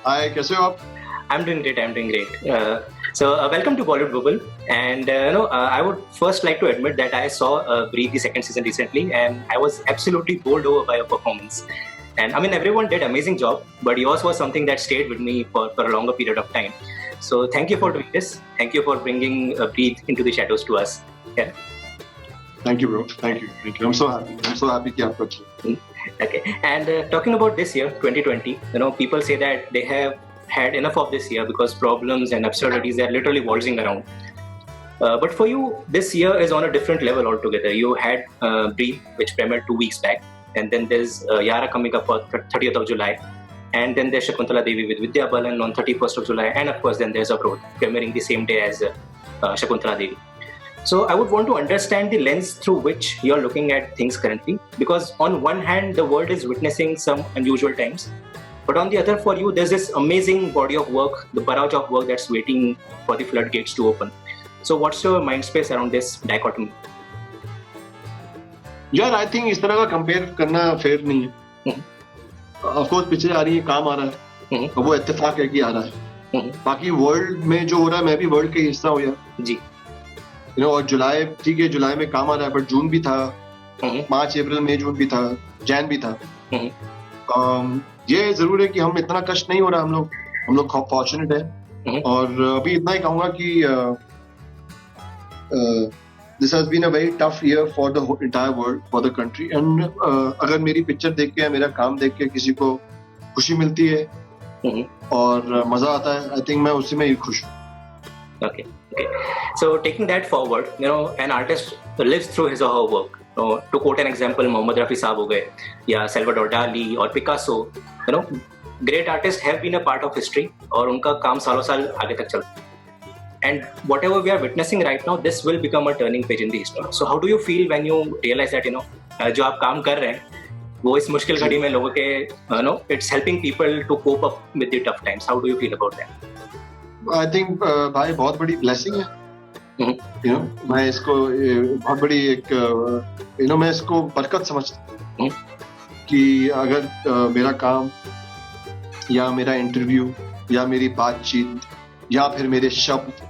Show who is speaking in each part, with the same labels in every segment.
Speaker 1: हाय, कैसे हो आप?
Speaker 2: I'm doing great. I'm doing great. Welcome to Bollywood Bubble. And I would first like to admit that I saw Breathe the second season recently, and I was absolutely bowled over by your performance. And I mean, everyone did amazing job, but yours was something that stayed with me for a longer period of time. So thank you for doing this. Thank you for bringing Breathe into the shadows to us. Yeah.
Speaker 1: Thank you, bro. Thank you. I'm so happy. कि आपको अच्छा.
Speaker 2: Okay. And talking about this year, 2020, people say that they have had enough of this year because problems and absurdities are literally waltzing around. But for you, this year is on a different level altogether. You had Breathe, which premiered 2 weeks back, and then there's Yara coming up for 30th of July, and then there's Shakuntala Devi with Vidya Balan on 31st of July, and of course then there's Avrodh premiering the same day as Shakuntala Devi. So I would want to understand the lens through which you're looking at things currently, because on one hand, the world is witnessing some unusual times, but on the other, for you, there's this amazing body of work, the barrage of work that's waiting for the floodgates to open. So what's your mind space around this dichotomy?
Speaker 1: यार, I think इस तरह का compare करना fair नहीं है. Of course, picture आ रही है, काम आ रहा है, और वो इत्तेफाक है कि आ रहा है. बाकी वर्ल्ड में जो हो रहा है, मैं भी वर्ल्ड का हिस्सा हूँ यार.
Speaker 2: जी.
Speaker 1: और जुलाई, ठीक है, जुलाई में काम आ रहा है, बट जून भी था, मार्च, अप्रैल, मई, जून भी था, जैन भी था. ये जरूर है कि हम इतना कष्ट नहीं हो रहा, हम लोग फॉर्चुनेट है. और अभी इतना ही कहूंगा कि this has been a very tough year for the entire world, for the country. And अगर मेरी पिक्चर देख के, मेरा काम देख के किसी को खुशी मिलती है और मजा आता है, आई थिंक मैं उसी में ही खुश हूँ.
Speaker 2: Okay. So taking that forward, an artist lives through his or her work. To quote an example, Mohammad Rafi साहब हो गए, या Salvador Dali और Picasso, great artists have been a part of history, और उनका काम सालों साल आगे तक चलता है. And whatever we are witnessing right now, this will become a turning page in the history. So how do you feel when you realize that जो आप काम कर रहे हैं, वो इस मुश्किल घड़ी में लोगों के it's helping people to cope up with the tough times. How do you feel about that?
Speaker 1: I think भाई बहुत बड़ी blessing है. मैं इसको बहुत बड़ी एक मैं इसको बरकत समझता हूँ कि अगर मेरा काम या मेरा इंटरव्यू या मेरी बातचीत या फिर मेरे शब्द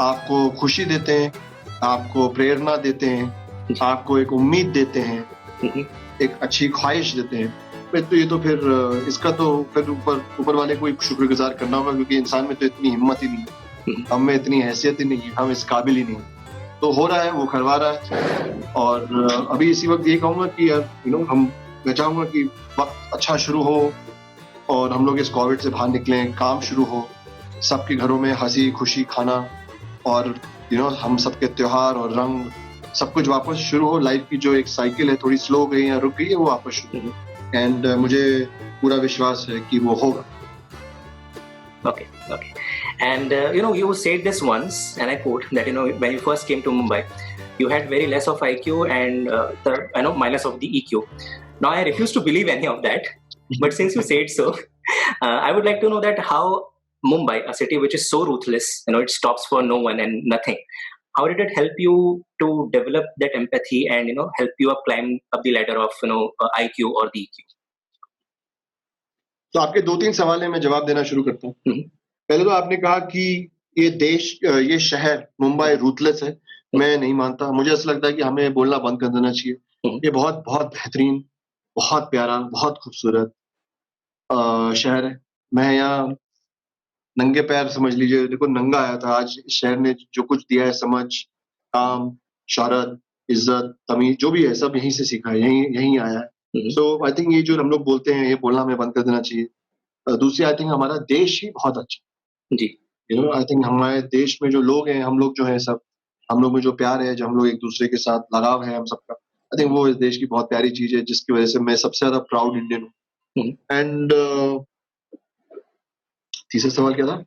Speaker 1: आपको खुशी देते हैं, आपको प्रेरणा देते हैं, आपको एक उम्मीद देते हैं, एक अच्छी ख्वाहिश देते हैं, तो ये तो फिर इसका तो फिर ऊपर वाले को शुक्रगुजार करना होगा, क्योंकि इंसान में तो इतनी हिम्मत ही नहीं है, हम में इतनी हैसियत ही नहीं है, हम इस काबिल ही नहीं है. तो हो रहा है, वो करवा रहा है. और अभी इसी वक्त ये कहूंगा कि यार मैं चाहूंगा कि वक्त अच्छा शुरू हो और हम लोग इस कोविड से बाहर निकलें, काम शुरू हो, सबके घरों में हंसी खुशी खाना, और हम सबके त्योहार और रंग सब कुछ वापस शुरू हो. लाइफ की जो एक साइकिल है, थोड़ी स्लो हो गई या रुक गई है, वो वापस शुरू हो. एंड मुझे पूरा विश्वास है कि वो होगा.
Speaker 2: Okay. And you said this once, and I quote that when you first came to Mumbai, you had very less of IQ and minus of the EQ. Now I refuse to believe any of that, but since you said so, I would like to know that how Mumbai, a city which is so ruthless, it stops for no one and nothing, how did it help you to develop that empathy and help you climb up the ladder of IQ or the EQ?
Speaker 1: तो आपके 2-3 सवाल है, मैं जवाब देना शुरू करता हूँ. पहले तो आपने कहा कि ये शहर मुंबई रूथलेस है. मैं नहीं मानता. मुझे ऐसा लगता है कि हमें बोलना बंद कर देना चाहिए. ये बहुत बहुत बेहतरीन, बहुत प्यारा, बहुत खूबसूरत शहर है. मैं यहाँ नंगे पैर, समझ लीजिए, देखो, नंगा आया था. आज शहर ने जो कुछ दिया है, समझ, काम, शौहरत, इज्जत, तमीज, जो भी है, सब यहीं से सीखा है, यहीं आया है. सो आई थिंक ये जो हम लोग बोलते हैं, ये बोलना हमें बंद कर देना चाहिए. दूसरी, आई थिंक हमारा देश ही बहुत अच्छा
Speaker 2: जी.
Speaker 1: आई थिंक हमारे देश में जो लोग हैं, हम लोग जो है, सब हम लोग में जो प्यार है, जो हम लोग एक दूसरे के साथ लगाव है हम सबका, आई थिंक वो इस देश की बहुत प्यारी चीज है, जिसकी वजह से मैं सबसे ज्यादा प्राउड इंडियन हूँ. एंड तीसरा सवाल क्या था?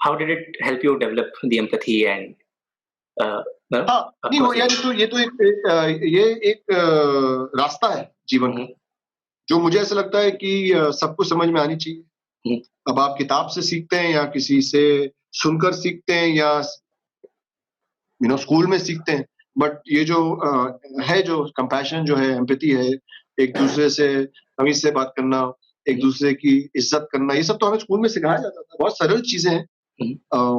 Speaker 2: How did it help you develop the empathy and
Speaker 1: नहीं, वो यार, ये एक रास्ता है जीवन का, जो मुझे ऐसा लगता है कि सबको समझ में आनी चाहिए. अब आप किताब से सीखते हैं या किसी से सुनकर सीखते हैं या स्कूल में सीखते हैं, बट ये जो है, जो कंपैशन जो है, एम्पैथी है, एक दूसरे से तमीज से बात करना, एक दूसरे की इज्जत करना, ये सब तो हमें स्कूल में सिखाया जाता था। बहुत सरल चीजें हैं।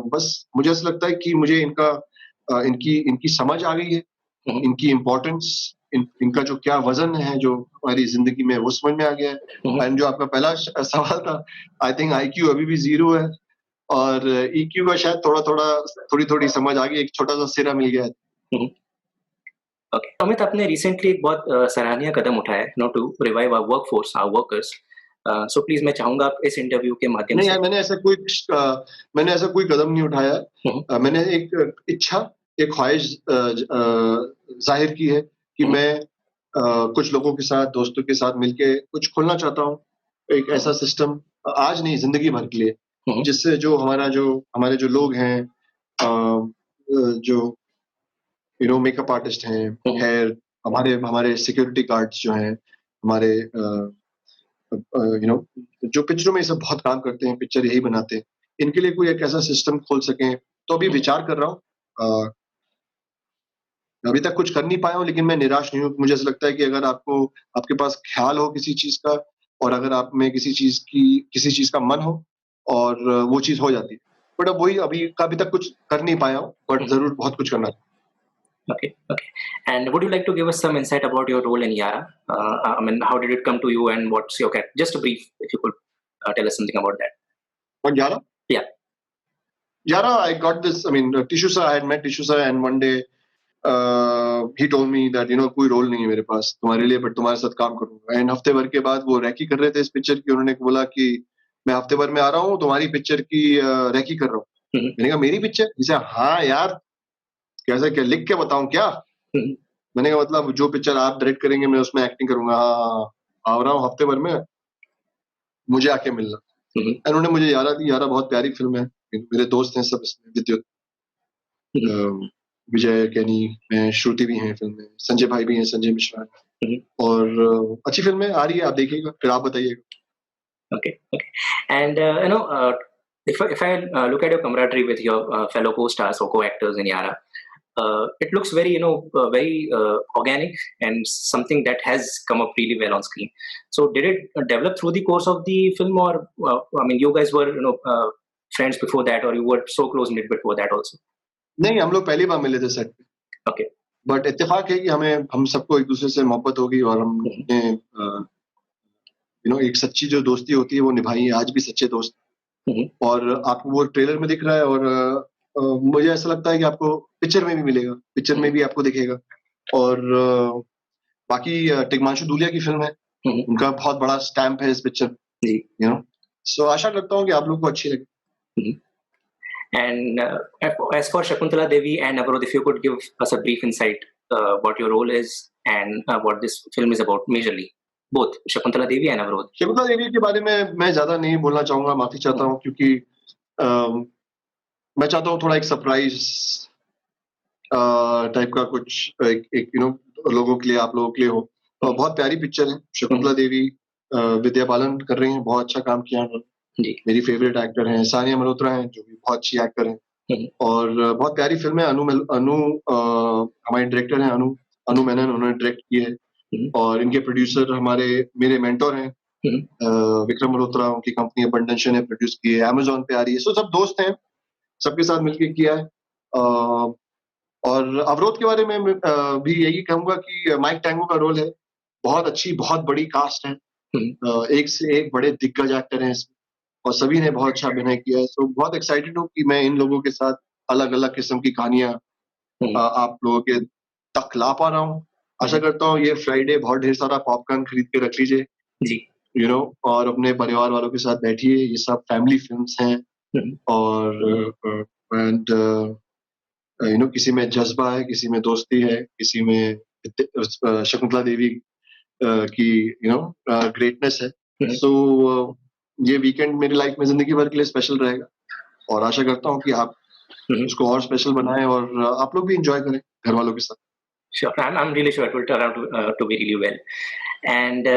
Speaker 1: बस मुझे ऐसा लगता है कि मुझे इनकी समझ आ गई है, इनकी इम्पोर्टेंस, इनका जो क्या वजन है जो हमारी जिंदगी में, वो समझ में आ गया है। एंड जो आपका पहला सवाल था, आई थिंक IQ अभी भी 0 है और EQ का शायद थोड़ी थोड़ी समझ आ गई, एक छोटा सा सिरा मिल गया है।
Speaker 2: ओके, अमित, आपने रिसेंटली एक बहुत सराहनीय कदम उठाया है, to revive our workforce, our workers. So please मैं चाहूंगा आप इस इंटरव्यू के माध्यम
Speaker 1: नहीं
Speaker 2: से।
Speaker 1: यार, मैंने ऐसा कोई कदम नहीं उठाया। मैंने एक इच्छा, एक ख्वाहिश जाहिर की है कि मैं कुछ लोगों के साथ, दोस्तों के साथ मिलके कुछ खोलना चाहता हूँ, एक ऐसा सिस्टम, आज नहीं जिंदगी भर के लिए, जिससे जो हमारे जो लोग हैं, जो मेकअप आर्टिस्ट हैं, हेयर, हमारे सिक्योरिटी गार्ड्स जो हैं, हमारे जो पिक्चरों में ये सब बहुत काम करते हैं, पिक्चर यही बनाते हैं, इनके लिए कोई एक ऐसा सिस्टम खोल सकें। तो अभी विचार कर रहा हूँ। अभी तक कुछ कर नहीं पाया हूँ, लेकिन मैं निराश नहीं हूँ। मुझे ऐसा लगता है कि अगर आपके पास ख्याल हो किसी चीज का, और अगर आप में किसी चीज का मन हो, और वो चीज हो जाती है। बट अब वही, अभी तक कुछ कर नहीं पाया हूँ, बट जरूर बहुत कुछ करना है।
Speaker 2: Okay. And would you like to give us some insight about your role in Yara? I mean, how did it come to you, and what's your character? Just a brief, if you could tell us something about that.
Speaker 1: What, Yara?
Speaker 2: Yeah.
Speaker 1: Yara, I got this. I mean, Tishu sir, I had met Tishu sir, and one day he told me that कोई role नहीं है मेरे पास तुम्हारे लिए, but तुम्हारे साथ काम करूंगा। एंड हफ्ते भर के बाद वो रैकी कर रहे थे इस पिक्चर की, उन्होंने बोला कि मैं हफ्ते भर में आ रहा हूँ, तुम्हारी पिक्चर की रैकी कर रहा हूँ। मैंने कहा मेरी पिक्चर? इसे हाँ यार, कैसे, क्या लिख के बताऊं क्या? मैंने कहा मतलब जो पिक्चर आप डायरेक्ट करेंगे मैं उसमें एक्टिंग करूंगा। हाँ, आ रहा हूँ हफ्ते भर में, मुझे आके मिलना। उन्होंने मुझे यारा दी। यारा बहुत प्यारी फिल्म है, मेरे दोस्त हैं सब इसमें, विद्युत, विजय, कैनी, मैं, श्रुति भी हैं फिल्म में, संजय भाई भी हैं, संजय मिश्रा, और अच्छी फिल्म है, आ रही है, आप देखिएगा, फिर आप बताइएगा।
Speaker 2: Okay. And if I look at your camaraderie with your fellow co-stars or co-actors in Yara, it looks very very organic and something that has come up really well on screen. So did it develop through the course of the film, or I mean, you guys were friends before that, or you were so close knit before that also?
Speaker 1: नहीं, हम लोग पहली बार मिले थे set पे।
Speaker 2: Okay.
Speaker 1: But इत्तेफाक है कि हम सबको एक दूसरे से मोहब्बत हो गई, और हमने एक सच्ची जो दोस्ती होती है वो निभाई है, आज भी सच्चे दोस्त। और आपको वो ट्रेलर में दिख रहा है, और मुझे ऐसा लगता है कि आपको पिक्चर में भी मिलेगा, पिक्चर में भी आपको दिखेगा। और बाकी टिग्मांशु धूलिया की फिल्म है, उनका बहुत बड़ा स्टैम्प है इस पिक्चर, सो आशा करता हूँ कि आप लोग को अच्छी लगे।
Speaker 2: And as for Shakuntala Devi and Avarod, if you could give us a brief insight what your role is and what this film is about majorly, both Shakuntala Devi and Avarod.
Speaker 1: Shakuntala Devi के बारे में मैं ज्यादा नहीं बोलना चाहूंगा, माफी चाहता हूँ, क्योंकि मैं चाहता हूँ थोड़ा एक सरप्राइज टाइप का कुछ एक लोगों के लिए, आप लोगों के लिए हो। बहुत प्यारी पिक्चर है। शकुंतला देवी विद्या बालन कर रही हैं, बहुत अच्छा काम किया उन्होंने। मेरी फेवरेट एक्टर हैं सानिया मल्होत्रा हैं, जो भी बहुत अच्छी एक्टर हैं, और बहुत प्यारी फिल्म है। अनु हमारे डायरेक्टर हैं, अनु मेनन, उन्होंने डायरेक्ट की है, और इनके प्रोड्यूसर मेरे मेंटोर हैं, विक्रम मल्होत्रा, उनकी कंपनी अबंडेंशन ने प्रोड्यूस की है, अमेज़न पे आ रही है। सो सब दोस्त हैं, सबके साथ मिलकर किया है। और अवरोध के बारे में भी यही कहूंगा कि माइक टैंगो का रोल है, बहुत अच्छी, बहुत बड़ी कास्ट है, एक से एक बड़े दिग्गज एक्टर हैं इसमें, और सभी ने बहुत अच्छा अभिनय किया है। सो बहुत एक्साइटेड हूँ कि मैं इन लोगों के साथ अलग अलग किस्म की कहानियां आप लोगों के तक ला पा रहा हूँ। आशा करता हूँ ये फ्राइडे बहुत ढेर सारा पॉपकॉर्न खरीद के रख लीजिए जी, और अपने परिवार वालों के साथ बैठिए। ये सब फैमिली फिल्म्स हैं, और किसी में जज्बा है, किसी में दोस्ती है, किसी में शकुंतला देवी की ग्रेटनेस है। सो ये वीकेंड मेरी लाइफ में जिंदगी भर के लिए स्पेशल रहेगा, और आशा करता हूँ कि आप उसको और स्पेशल बनाएं, और आप लोग भी एंजॉय करें घर वालों के साथ।
Speaker 2: Sure, I'm really sure it will turn out to be really well. And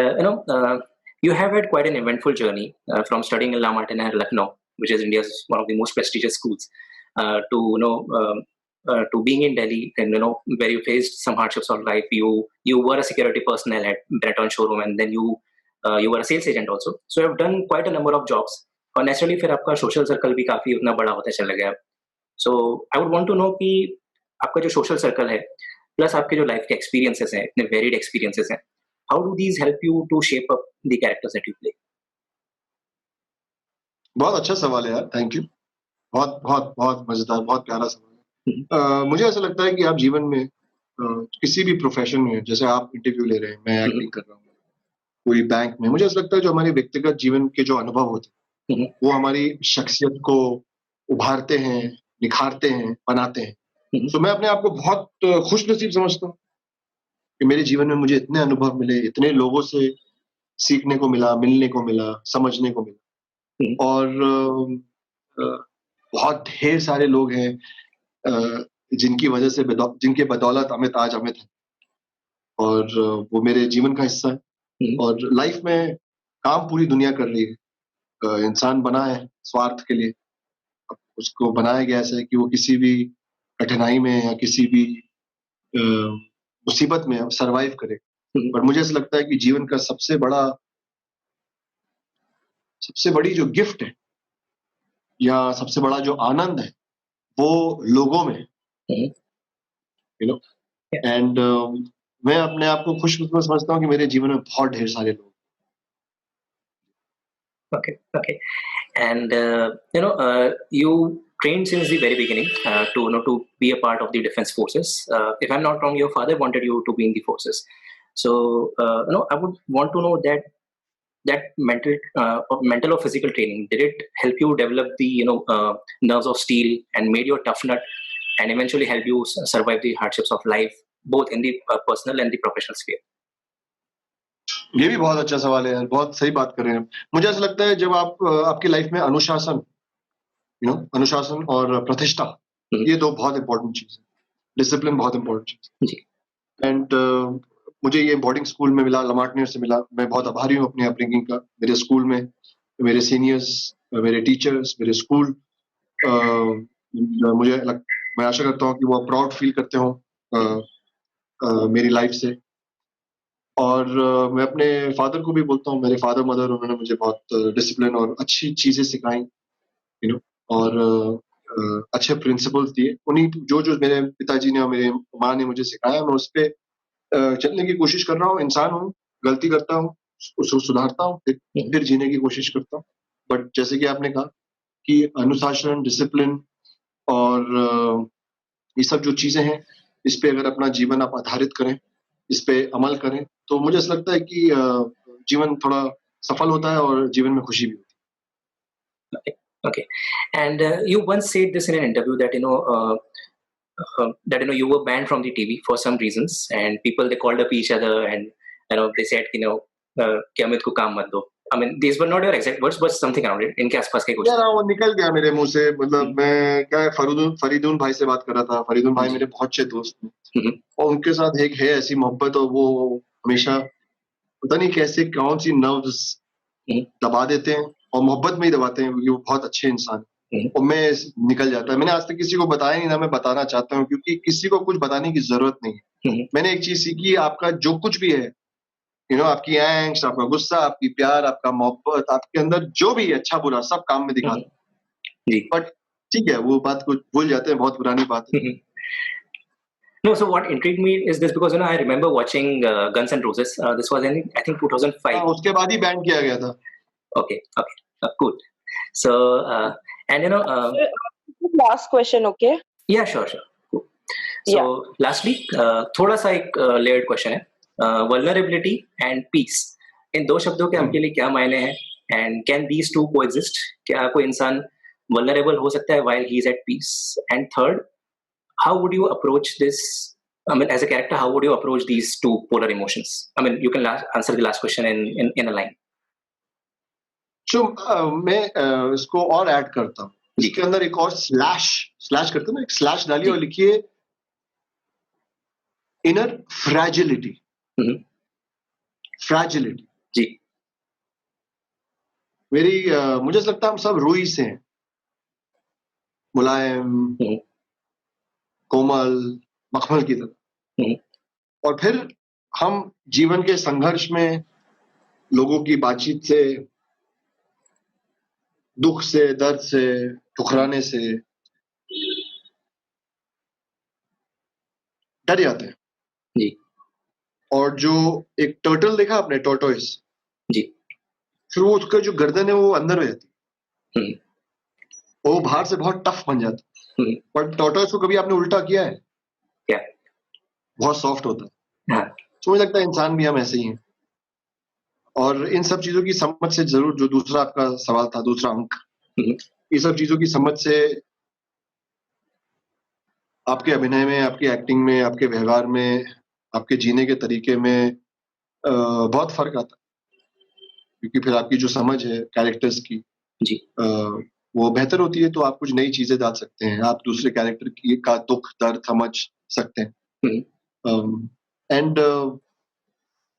Speaker 2: you have had quite an eventful journey from studying in La Martiniere, Lucknow, which is India's one of the most prestigious schools, to being in Delhi, and where you faced some hardships of life. You were a security personnel at Benetton showroom, and then you You were a sales agent also. So you have done quite a number of jobs. और naturally फिर आपका social circle भी काफी उतना बड़ा होता चला गया. So I would want to know कि आपका जो social circle है, plus आपके जो life के experiences हैं, इतने varied experiences हैं, how do these help you to shape up the characters that you play?
Speaker 1: बहुत अच्छा सवाल है यार, थैंक यू. बहुत बहुत बहुत मजेदार, बहुत प्यारा सवाल है. मुझे ऐसा लगता है कि आप जीवन में किसी भी प्रोफेशन में, जैसे आप इंटरव्यू ले रहे हैं, मैं एक्टिंग कर रहा हूँ, कोई बैंक में, मुझे ऐसा लगता है जो हमारे व्यक्तिगत जीवन के जो अनुभव होते हैं वो हमारी शख्सियत को उभारते हैं, निखारते हैं, बनाते हैं. तो मैं अपने आप को बहुत खुश नसीब समझता हूँ कि मेरे जीवन में मुझे इतने अनुभव मिले, इतने लोगों से सीखने को मिला, मिलने को मिला, समझने को मिला. और बहुत ढेर सारे लोग हैं जिनकी वजह से जिनके बदौलत आज अमित है, और वो मेरे जीवन का हिस्सा है. और लाइफ में काम पूरी दुनिया कर रही है. इंसान बना है स्वार्थ के लिए, उसको बनाया गया ऐसा है कि वो किसी भी कठिनाई में या किसी भी मुसीबत में सरवाइव करे. पर मुझे ऐसा लगता है कि जीवन का सबसे बड़ी जो गिफ्ट है या सबसे बड़ा जो आनंद है वो लोगों में है, यू नो. एंड मैं अपने आप को खुशकिस्मत समझता हूँ कि मेरे जीवन में बहुत ढेर सारे लोग.
Speaker 2: Okay. And you trained since the very beginning to be a part of the defense forces. If I'm not wrong, your father wanted you to be in the forces. So I would want to know that mental or physical training, did it help you develop the nerves of steel and made you a tough nut and eventually help you survive the hardships of life, both in the personal and the professional sphere?
Speaker 1: ये भी बहुत अच्छा सवाल है यार, बहुत सही बात कर रहे हैं. मुझे ऐसा लगता है जब आपकी लाइफ में अनुशासन और प्रतिष्ठा, ये दो बहुत इंपॉर्टेंट चीज है. डिसिप्लिन बहुत इंपॉर्टेंट चीज है. एंड मुझे ये बोर्डिंग स्कूल में मिला, लमार्टनियर से मिला. मैं बहुत आभारी हूँ अपनी अपब्रिंगिंग का. मेरे स्कूल में मेरे सीनियर्स, मेरे टीचर्स, मेरे स्कूल, मैं आशा करता हूँ कि वो प्राउड फील करते हो मेरी लाइफ से. और मैं अपने फादर को भी बोलता हूँ, मेरे फादर मदर, उन्होंने मुझे बहुत डिसिप्लिन और अच्छी चीजें सिखाई, और अच्छे प्रिंसिपल्स दिए. उन्हीं जो मेरे पिताजी ने और मेरे माँ ने मुझे सिखाया, मैं उस पर चलने की कोशिश कर रहा हूँ. इंसान हूँ, गलती करता हूँ, उसको सुधारता हूँ, फिर जीने की कोशिश करता हूँ. बट जैसे कि आपने कहा कि अनुशासन, डिसिप्लिन और ये सब जो चीजें हैं, इस पे अगर अपना जीवन आप आधारित करें, इस पे अमल करें, तो मुझे ऐसा लगता है कि जीवन थोड़ा सफल होता है और जीवन में खुशी भी होती है.
Speaker 2: Okay. And you once said this in an interview that you were banned from the TV for some reasons, and people, they called up each other and they said कि अमित को काम मत दो. I mean, these were not your exact words, but something around it. इनके आसपास के कुछ.
Speaker 1: यार वो निकल गया मेरे मुंह से. मतलब मैं क्या फरीदून भाई से बात कर रहा था. फरीदून भाई मेरे बहुत अच्छे दोस्त हैं, और उनके साथ एक है ऐसी मोहब्बत, और वो हमेशा पता नहीं कैसे कौन सी नर्व्स दबा देते हैं, और मोहब्बत में ही दबाते हैं, क्योंकि वो बहुत अच्छे इंसान है. और मैं निकल जाता है. मैंने आज तक किसी को बताया नहीं, ना मैं बताना चाहता हूँ, क्योंकि किसी को कुछ बताने की जरूरत नहीं है. मैंने एक चीज सीखी, आपका जो कुछ भी है, आपकी एंग्स्ट, आपका गुस्सा, आपकी प्यार, आपका मोहब्बत, आपके अंदर जो भी है, अच्छा बुरा, सब काम में दिखा दो. बट ठीक है, वो बात को भूल जाते हैं, बहुत पुरानी बात है.
Speaker 2: No, so what intrigued me is this, because I remember watching Guns N' Roses. This was in, I think, 2005.
Speaker 1: उसके बाद ही बैन किया गया था.
Speaker 2: Okay, cool. So and
Speaker 3: last question, okay?
Speaker 2: Yeah, sure. Cool. So lastly, थोड़ा सा एक layered question है. Vulnerability and peace. इन दो शब्दों के आपके लिए क्या मायने हैं? And can these two coexist? क्या कोई इंसान vulnerable हो सकता है while he is at peace? And third, how would you approach this? I mean, as a character, how would you approach these two polar emotions? I mean, you can answer the last question in a line.
Speaker 1: So मैं इसको और add करता हूँ. इसके अंदर एक और slash करते हैं ना, एक स्लैश डालिए और लिखिए इनर फ्रैजिलिटी. फ्रैजिलिटी
Speaker 2: जी.
Speaker 1: मुझे लगता है हम सब रूई से हैं, मुलायम, कोमल, मखमल की तरह. और फिर हम जीवन के संघर्ष में लोगों की बातचीत से, दुख से, दर्द से, ठुकराने से डर जाते हैं।
Speaker 2: जी
Speaker 1: और जो एक टर्टल देखा आपने, टॉर्टोइस,
Speaker 2: जी।
Speaker 1: फिर वो उसका जो गर्दन है वो अंदर हो जाती है,
Speaker 2: हम्म,
Speaker 1: वो बाहर से बहुत टफ बन जाता है।
Speaker 2: हम्म,
Speaker 1: पर टॉर्टोइस को कभी आपने उल्टा किया है?
Speaker 2: क्या?
Speaker 1: बहुत सॉफ्ट होता है।
Speaker 2: हाँ,
Speaker 1: तो मुझे लगता है इंसान भी हम ऐसे ही हैं। और इन सब चीजों की समझ से जरूर, जो दूसरा आपका सवाल था, दूसरा अंक,
Speaker 2: हम्म,
Speaker 1: ये सब चीजों की समझ से आपके अभिनय में, आपकी एक्टिंग में, आपके व्यवहार में, आपके जीने के तरीके में बहुत फर्क आता है। क्योंकि फिर आपकी जो समझ है कैरेक्टर्स की,
Speaker 2: जी
Speaker 1: वो बेहतर होती है, तो आप कुछ नई चीजें डाल सकते हैं, आप दूसरे कैरेक्टर की का दुख दर्द समझ सकते हैं। एंड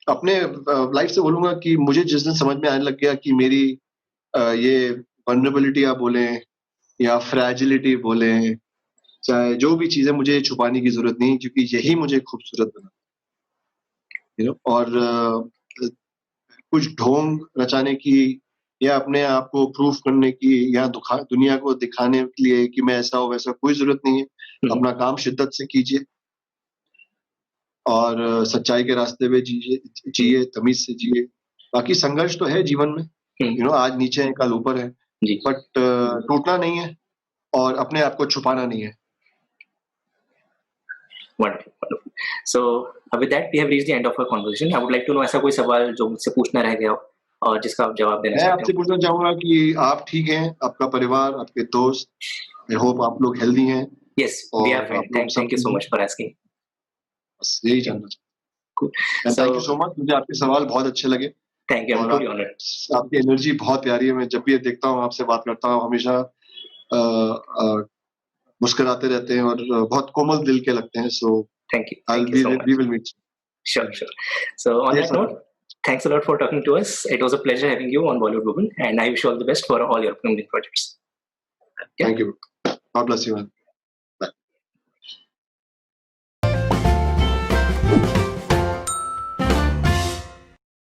Speaker 1: अपने लाइफ से बोलूंगा कि मुझे जिस दिन समझ में आने लग गया कि मेरी ये वल्नरेबिलिटी आप बोले या फ्रैजिलिटी बोले, चाहे जो भी चीजें, मुझे छुपाने की जरूरत नहीं, क्योंकि यही मुझे खूबसूरत बना, और कुछ ढोंग रचाने की या अपने आप को प्रूफ करने की या दुनिया को दिखाने के लिए कि मैं ऐसा हूं वैसा, कोई जरूरत नहीं है। अपना काम शिद्दत से कीजिए और सच्चाई के रास्ते पे जिए, तमीज से जिए। बाकी संघर्ष तो है जीवन में, आज नीचे है कल ऊपर है,
Speaker 2: जी।
Speaker 1: बट टूटना नहीं है और अपने आप को छुपाना नहीं है।
Speaker 2: Wonderful, wonderful. So with that we have reached the end of our conversation. I would like to know ऐसा कोई सवाल जो मुझसे पूछना रह गया हो और जिसका आप जवाब देना
Speaker 1: मैं
Speaker 2: चाहते
Speaker 1: आपसे
Speaker 2: हो?
Speaker 1: पूछना चाहूंगा कि आप ठीक हैं, आपका परिवार, आपके दोस्त, आई होप आप लोग हेल्दी हैं
Speaker 2: Yes, we are
Speaker 1: और
Speaker 2: fine.
Speaker 1: आप लोग सब
Speaker 2: Thank you
Speaker 1: ठीक
Speaker 2: so
Speaker 1: हैं।
Speaker 2: much for asking.
Speaker 1: बस यही जानना चाहता
Speaker 2: Cool.
Speaker 1: हूँ। Thank you
Speaker 2: So
Speaker 1: so much, मुझे आपके सवाल बहुत अच्छे लगे
Speaker 2: thank you. I'm
Speaker 1: और
Speaker 2: truly honored.
Speaker 1: आपकी एनर्जी बहुत प्यारी है। मैं जब भी ये देखता हूँ, आपसे बात करता हूँ, हमेशा मुस्कुराते रहते हैं और बहुत कोमल दिल के लगते हैं। So
Speaker 2: Thank you. Thank you so much.
Speaker 1: We will meet.
Speaker 2: Sure, sure. So on that note, thanks a lot for talking to us. It was a pleasure having you on Bollywood Woman, and I wish you all the best for all your upcoming projects.
Speaker 1: Thank you, God bless you.